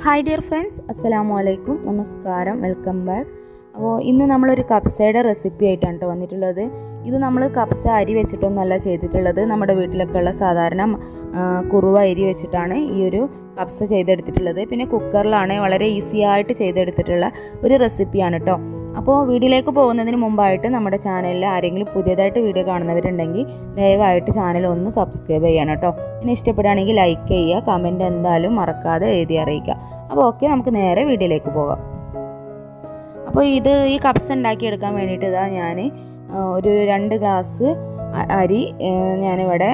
Hi dear friends, അസ്സലാമു അലൈക്കും, നമസ്കാരം, വെൽക്കം ബാക്ക്. അപ്പോൾ ഇന്ന് നമ്മളൊരു കബ്സയുടെ റെസിപ്പി ആയിട്ടാണ് കേട്ടോ വന്നിട്ടുള്ളത്. ഇത് നമ്മൾ കബ്സ അരി വെച്ചിട്ടൊന്നുമല്ല ചെയ്തിട്ടുള്ളത്. നമ്മുടെ വീട്ടിലൊക്കെ ഉള്ള സാധാരണ കുറുവ അരി വെച്ചിട്ടാണ് ഈ ഒരു കബ്സ ചെയ്തെടുത്തിട്ടുള്ളത്. പിന്നെ കുക്കറിലാണ് വളരെ ഈസി ആയിട്ട് ചെയ്തെടുത്തിട്ടുള്ള ഒരു റെസിപ്പിയാണ് കേട്ടോ. അപ്പോൾ വീഡിയോയിലേക്ക് പോകുന്നതിന് മുമ്പായിട്ട് നമ്മുടെ ചാനലിൽ ആരെങ്കിലും പുതിയതായിട്ട് വീഡിയോ കാണുന്നവരുണ്ടെങ്കിൽ ദയവായിട്ട് ചാനൽ ഒന്ന് സബ്സ്ക്രൈബ് ചെയ്യണം കേട്ടോ. പിന്നെ ഇഷ്ടപ്പെടുകയാണെങ്കിൽ ലൈക്ക് ചെയ്യുക, കമൻറ്റ് എന്തായാലും മറക്കാതെ എഴുതി അറിയിക്കുക. അപ്പോൾ ഓക്കെ, നമുക്ക് നേരെ വീഡിയോയിലേക്ക് പോകാം. അപ്പോൾ ഈ കബ്സ ഉണ്ടാക്കിയെടുക്കാൻ വേണ്ടിയിട്ട് ഞാൻ ഒരു 2 ഗ്ലാസ് അരി ഞാനിവിടെ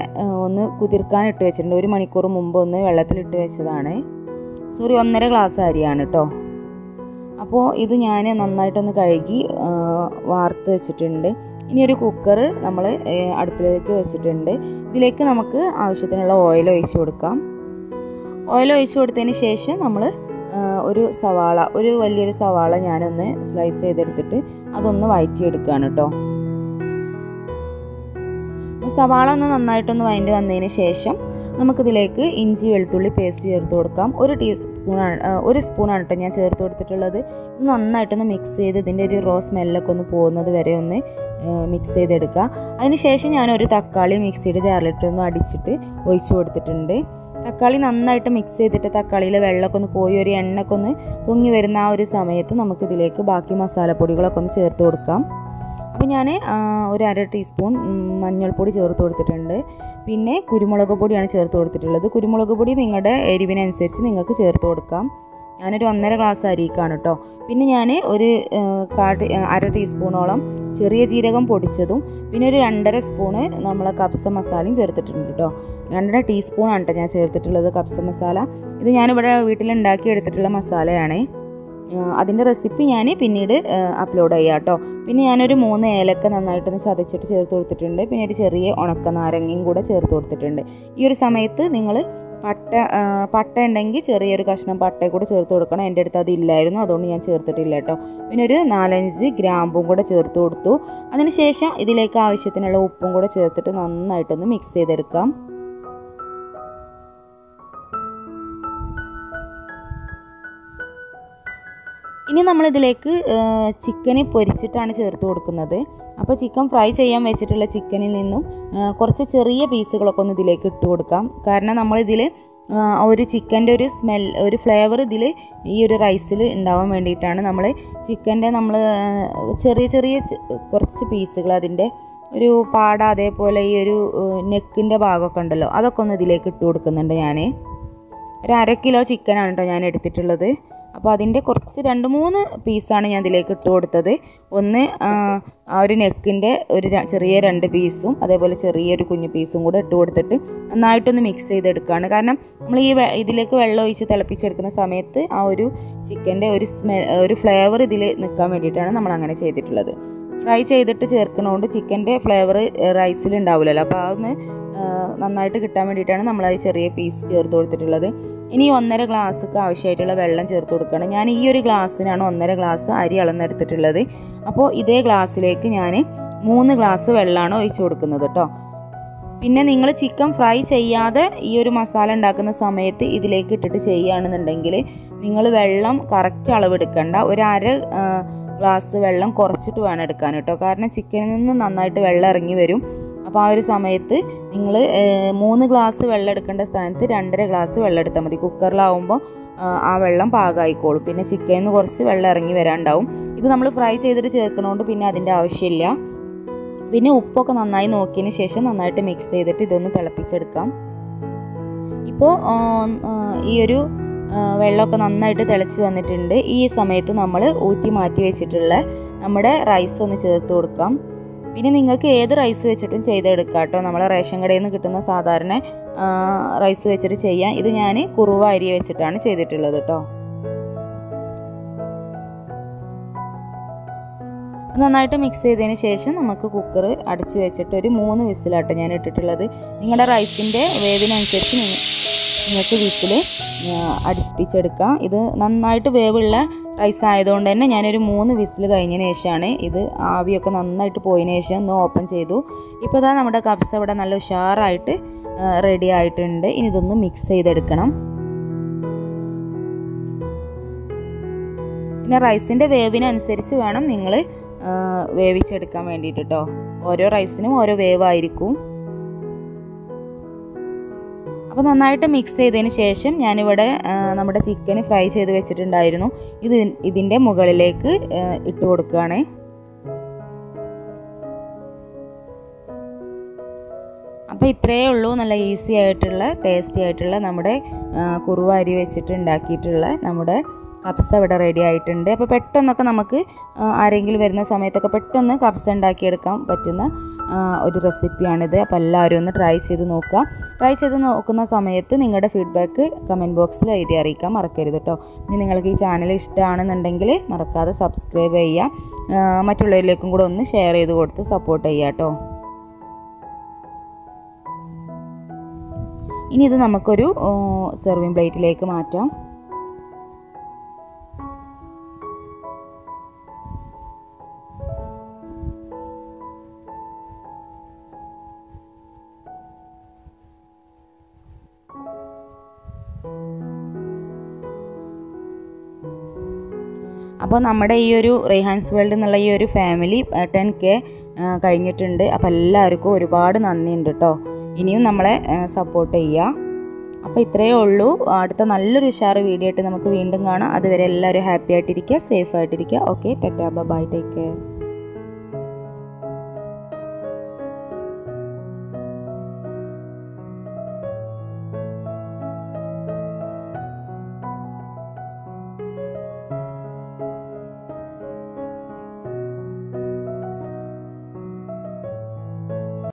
ഒന്ന് കുതിർക്കാൻ ഇട്ട് വെച്ചിട്ടുണ്ട്. 1 മണിക്കൂർ മുമ്പ് ഒന്ന് വെള്ളത്തിലിട്ട് വെച്ചതാണ്. 1.5 ഗ്ലാസ് അരിയാണ് കേട്ടോ. അപ്പോൾ ഇത് ഞാൻ നന്നായിട്ടൊന്ന് കഴുകി വാർത്ത് വെച്ചിട്ടുണ്ട്. ഇനി ഒരു കുക്കർ നമ്മൾ അടുപ്പിലേക്ക് വെച്ചിട്ടുണ്ട്. ഇതിലേക്ക് നമുക്ക് ആവശ്യത്തിനുള്ള ഓയിൽ ഒഴിച്ച് കൊടുക്കാം. ഓയിൽ ഒഴിച്ച് കൊടുത്തതിന് ശേഷം നമ്മൾ ഒരു വലിയൊരു സവാള ഞാനൊന്ന് സ്ലൈസ് ചെയ്തെടുത്തിട്ട് അതൊന്ന് വഴറ്റിയെടുക്കുകയാണ് കേട്ടോ. സവാള ഒന്ന് നന്നായിട്ടൊന്ന് വഴറ്റി വന്നതിന് ശേഷം നമുക്കിതിലേക്ക് ഇഞ്ചി വെളുത്തുള്ളി പേസ്റ്റ് ചേർത്ത് കൊടുക്കാം. 1 സ്പൂണാണ് കേട്ടോ ഞാൻ ചേർത്ത് കൊടുത്തിട്ടുള്ളത്. ഇത് നന്നായിട്ടൊന്ന് മിക്സ് ചെയ്ത് ഇതിൻ്റെ ഒരു റോ സ്മെല്ലൊക്കെ ഒന്ന് പോകുന്നത് വരെ ഒന്ന് മിക്സ് ചെയ്തെടുക്കുക. അതിന് ശേഷം ഞാനൊരു തക്കാളി മിക്സിയുടെ ജാറിലിട്ടൊന്ന് അടിച്ചിട്ട് ഒഴിച്ചു കൊടുത്തിട്ടുണ്ട്. തക്കാളി നന്നായിട്ട് മിക്സ് ചെയ്തിട്ട് തക്കാളിയിലെ വെള്ളമൊക്കെ ഒന്ന് പോയി ഒരു എണ്ണയൊക്കെ ഒന്ന് പൊങ്ങി വരുന്ന ആ ഒരു സമയത്ത് നമുക്കിതിലേക്ക് ബാക്കി മസാലപ്പൊടികളൊക്കെ ഒന്ന് ചേർത്ത് കൊടുക്കാം. അപ്പോൾ ഞാൻ ഒരു 1/2 ടീസ്പൂൺ മഞ്ഞൾപ്പൊടി ചേർത്ത് കൊടുത്തിട്ടുണ്ട്. പിന്നെ കുരുമുളക് പൊടിയാണ് ചേർത്ത് കൊടുത്തിട്ടുള്ളത്. കുരുമുളക് പൊടി നിങ്ങളുടെ എരിവിനനുസരിച്ച് നിങ്ങൾക്ക് ചേർത്ത് കൊടുക്കാം. ഞാനൊരു 1.5 ഗ്ലാസ് അരിക്കാണ് കേട്ടോ. പിന്നെ ഞാൻ ഒരു 1/2 ടീസ്പൂണോളം ചെറിയ ജീരകം പൊടിച്ചതും പിന്നെ ഒരു 2.5 സ്പൂണ് നമ്മളെ കബ്സ മസാലയും ചേർത്തിട്ടുണ്ട് കേട്ടോ. 2.5 ടീസ്പൂണാണ് കേട്ടോ ഞാൻ ചേർത്തിട്ടുള്ളത് കബ്സ മസാല. ഇത് ഞാനിവിടെ വീട്ടിലുണ്ടാക്കി എടുത്തിട്ടുള്ള മസാലയാണ്. അതിൻ്റെ റെസിപ്പി ഞാൻ പിന്നീട് അപ്ലോഡ് ചെയ്യാം കേട്ടോ. പിന്നെ ഞാനൊരു 3 ഏലക്ക നന്നായിട്ടൊന്ന് ചതച്ചിട്ട് ചേർത്ത് കൊടുത്തിട്ടുണ്ട്. പിന്നെ ഒരു ചെറിയ ഉണക്ക നാരങ്ങയും കൂടെ ചേർത്ത് കൊടുത്തിട്ടുണ്ട്. ഈ ഒരു സമയത്ത് നിങ്ങൾ പട്ട ഉണ്ടെങ്കിൽ ചെറിയൊരു കഷ്ണം പട്ടയും കൂടെ ചേർത്ത് കൊടുക്കണം. എൻ്റെ അടുത്ത് അതില്ലായിരുന്നു, അതുകൊണ്ട് ഞാൻ ചേർത്തിട്ടില്ല കേട്ടോ. പിന്നെ ഒരു 4-5 ഗ്രാമ്പും കൂടെ ചേർത്ത് കൊടുത്തു. അതിനുശേഷം ഇതിലേക്ക് ആവശ്യത്തിനുള്ള ഉപ്പും കൂടെ ചേർത്തിട്ട് നന്നായിട്ടൊന്ന് മിക്സ് ചെയ്തെടുക്കാം. ഇനി നമ്മളിതിലേക്ക് ചിക്കന് പൊരിച്ചിട്ടാണ് ചേർത്ത് കൊടുക്കുന്നത്. അപ്പോൾ ചിക്കൻ ഫ്രൈ ചെയ്യാൻ വെച്ചിട്ടുള്ള ചിക്കനിൽ നിന്നും കുറച്ച് ചെറിയ പീസുകളൊക്കെ ഒന്ന് ഇതിലേക്ക് ഇട്ട് കൊടുക്കാം. കാരണം നമ്മളിതിൽ ഒരു ചിക്കൻ്റെ ഒരു ഫ്ലേവർ ഇതിൽ ഈ ഒരു റൈസിൽ ഉണ്ടാവാൻ വേണ്ടിയിട്ടാണ് നമ്മൾ ചിക്കൻ്റെ ചെറിയ കുറച്ച് പീസുകൾ അതിൻ്റെ ഒരു പാട, അതേപോലെ ഈ ഒരു നെക്കിൻ്റെ ഭാഗമൊക്കെ ഉണ്ടല്ലോ, അതൊക്കെ ഒന്ന് ഇതിലേക്ക് ഇട്ട് കൊടുക്കുന്നുണ്ട്. ഞാൻ ഒരു 1/2 കിലോ ചിക്കനാണ് കേട്ടോ ഞാൻ എടുത്തിട്ടുള്ളത്. അപ്പോൾ അതിൻ്റെ കുറച്ച് 2-3 പീസാണ് ഞാൻ ഇതിലേക്ക് ഇട്ട് കൊടുത്തത്. ഒന്ന് ആ ഒരു നെക്കിൻ്റെ ഒരു ചെറിയ 2 പീസും അതേപോലെ ചെറിയൊരു കുഞ്ഞു പീസും കൂടെ ഇട്ട് കൊടുത്തിട്ട് നന്നായിട്ടൊന്ന് മിക്സ് ചെയ്തെടുക്കുകയാണ്. കാരണം നമ്മൾ ഇതിലേക്ക് വെള്ളം ഒഴിച്ച് തിളപ്പിച്ചെടുക്കുന്ന സമയത്ത് ആ ഒരു ചിക്കൻ്റെ ഒരു ഫ്ലേവർ ഇതിൽ നിൽക്കാൻ വേണ്ടിയിട്ടാണ് നമ്മൾ അങ്ങനെ ചെയ്തിട്ടുള്ളത്. ഫ്രൈ ചെയ്തിട്ട് ചേർക്കണോണ്ട് ചിക്കൻ്റെ ഫ്ലേവർ റൈസിൽ ഉണ്ടാവില്ലല്ലോ. അപ്പോൾ അതൊന്ന് നന്നായിട്ട് കിട്ടാൻ വേണ്ടിയിട്ടാണ് നമ്മൾ അത് ചെറിയ പീസ് ചേർത്ത് കൊടുത്തിട്ടുള്ളത്. ഇനി 1.5 ഗ്ലാസ്ക്ക് ആവശ്യമായിട്ടുള്ള വെള്ളം ചേർത്ത് കൊടുക്കണം. ഞാൻ ഈ ഒരു ഗ്ലാസ്സിനാണ് 1.5 ഗ്ലാസ് അരി അളന്നെടുത്തിട്ടുള്ളത്. അപ്പോൾ ഇതേ ഗ്ലാസ്സിലേക്ക് ഞാൻ 3 ഗ്ലാസ് വെള്ളമാണ് ഒഴിച്ചു കൊടുക്കുന്നത് കേട്ടോ. പിന്നെ നിങ്ങൾ ചിക്കൻ ഫ്രൈ ചെയ്യാതെ ഈ ഒരു മസാല ഉണ്ടാക്കുന്ന സമയത്ത് ഇതിലേക്ക് ഇട്ടിട്ട് ചെയ്യുകയാണെന്നുണ്ടെങ്കിൽ നിങ്ങൾ വെള്ളം കറക്റ്റ് അളവെടുക്കണ്ട. ഒരു 1/2 ഗ്ലാസ് വെള്ളം കുറച്ചിട്ട് വേണം എടുക്കാൻ കേട്ടോ. കാരണം ചിക്കനിൽ നിന്ന് നന്നായിട്ട് വെള്ളം ഇറങ്ങി വരും. അപ്പോൾ ആ ഒരു സമയത്ത് നിങ്ങൾ 3 ഗ്ലാസ് വെള്ളം എടുക്കേണ്ട സ്ഥാനത്ത് 2.5 ഗ്ലാസ് വെള്ളം എടുത്താൽ മതി. കുക്കറിലാവുമ്പോൾ ആ വെള്ളം പാകമായിക്കോളും. പിന്നെ ചിക്കനിൽ നിന്ന് കുറച്ച് വെള്ളം ഇറങ്ങി വരാണ്ടാവും. ഇത് നമ്മൾ ഫ്രൈ ചെയ്തിട്ട് ചേർക്കണോണ്ട് പിന്നെ അതിൻ്റെ ആവശ്യമില്ല. പിന്നെ ഉപ്പൊക്കെ നന്നായി നോക്കിയതിന് ശേഷം നന്നായിട്ട് മിക്സ് ചെയ്തിട്ട് ഇതൊന്ന് തിളപ്പിച്ചെടുക്കാം. ഇപ്പോൾ ഈ ഒരു വെള്ളമൊക്കെ നന്നായിട്ട് തിളച്ച് വന്നിട്ടുണ്ട്. ഈ സമയത്ത് നമ്മൾ ഊറ്റി മാറ്റി വെച്ചിട്ടുള്ള നമ്മുടെ റൈസ് ഒന്ന് ചേർത്ത് കൊടുക്കാം. പിന്നെ നിങ്ങൾക്ക് ഏത് റൈസ് വെച്ചിട്ടും ചെയ്തെടുക്കാം കേട്ടോ. നമ്മളെ റേഷൻ കടയിൽ നിന്ന് കിട്ടുന്ന സാധാരണ റൈസ് വെച്ചിട്ട് ചെയ്യാം. ഇത് ഞാൻ കുറുവ അരി വെച്ചിട്ടാണ് ചെയ്തിട്ടുള്ളത് കേട്ടോ. നന്നായിട്ട് മിക്സ് ചെയ്തതിന് ശേഷം നമുക്ക് കുക്കർ അടച്ച് വെച്ചിട്ട് ഒരു 3 വിസിലാട്ടോ ഞാൻ ഇട്ടിട്ടുള്ളത്. നിങ്ങളുടെ റൈസിൻ്റെ വേവിനനുസരിച്ച് നിങ്ങൾക്ക് വിസിൽ അടുപ്പിച്ചെടുക്കാം. ഇത് നന്നായിട്ട് വേവുള്ള റൈസ് ആയതുകൊണ്ട് തന്നെ ഞാനൊരു 3 വിസിൽ കഴിഞ്ഞതിന് ശേഷമാണ് ഇത് ആവിയൊക്കെ നന്നായിട്ട് പോയതിന് ശേഷം ഒന്ന് ഓപ്പൺ ചെയ്തു. ഇപ്പോൾ ഇതാ നമ്മുടെ കബ്സ ഇവിടെ നല്ല ഉഷാറായിട്ട് റെഡി ആയിട്ടുണ്ട്. ഇനി ഇതൊന്ന് മിക്സ് ചെയ്തെടുക്കണം. പിന്നെ റൈസിൻ്റെ വേവിനനുസരിച്ച് വേണം നിങ്ങൾ വേവിച്ചെടുക്കാൻ വേണ്ടിയിട്ട് കേട്ടോ. ഓരോ റൈസിനും ഓരോ വേവായിരിക്കും. അപ്പോൾ നന്നായിട്ട് മിക്സ് ചെയ്തതിന് ശേഷം ഞാനിവിടെ നമ്മുടെ ചിക്കൻ ഫ്രൈ ചെയ്ത് വെച്ചിട്ടുണ്ടായിരുന്നു. ഇതിൻ്റെ മുകളിലേക്ക് ഇട്ട് കൊടുക്കുകയാണ്. അപ്പോൾ ഇത്രയേ ഉള്ളൂ, നല്ല ഈസി ആയിട്ടുള്ള ടേസ്റ്റി ആയിട്ടുള്ള നമ്മുടെ കുറുവ അരി വെച്ചിട്ട് ഉണ്ടാക്കിയിട്ടുള്ള നമ്മുടെ കബ്സ ഇവിടെ റെഡി ആയിട്ടുണ്ട്. അപ്പോൾ പെട്ടെന്നൊക്കെ നമുക്ക് ആരെങ്കിലും വരുന്ന സമയത്തൊക്കെ പെട്ടെന്ന് കബ്സ ഉണ്ടാക്കിയെടുക്കാൻ പറ്റുന്ന ഒരു റെസിപ്പിയാണിത്. അപ്പോൾ എല്ലാവരും ഒന്ന് ട്രൈ ചെയ്ത് നോക്കുക. ട്രൈ ചെയ്ത് നോക്കുന്ന സമയത്ത് നിങ്ങളുടെ ഫീഡ്ബാക്ക് കമൻറ്റ് ബോക്സിൽ എഴുതി അറിയിക്കാൻ മറക്കരുത് കേട്ടോ. ഇനി നിങ്ങൾക്ക് ഈ ചാനൽ ഇഷ്ടമാണെന്നുണ്ടെങ്കിൽ മറക്കാതെ സബ്സ്ക്രൈബ് ചെയ്യുക, മറ്റുള്ളവരിലേക്കും കൂടെ ഒന്ന് ഷെയർ ചെയ്ത് കൊടുത്ത് സപ്പോർട്ട് ചെയ്യുക കേട്ടോ. ഇനി ഇത് നമുക്കൊരു സെർവിങ് പ്ലേറ്റിലേക്ക് മാറ്റാം. അപ്പോൾ നമ്മുടെ ഈ ഒരു റൈഹാൻസ് വേൾഡ് എന്നുള്ള ഈ ഒരു ഫാമിലി 10K കഴിഞ്ഞിട്ടുണ്ട്. അപ്പോൾ എല്ലാവർക്കും ഒരുപാട് നന്ദിയുണ്ട് കേട്ടോ. ഇനിയും നമ്മളെ സപ്പോർട്ട് ചെയ്യുക. അപ്പോൾ ഇത്രയേ ഉള്ളൂ. അടുത്ത നല്ലൊരു ഉഷാറ് വീഡിയോ ആയിട്ട് നമുക്ക് വീണ്ടും കാണാം. അതുവരെ എല്ലാവരും ഹാപ്പി ആയിട്ടിരിക്കുക, സേഫ് ആയിട്ടിരിക്കുക. Okay, tata, bye, take care.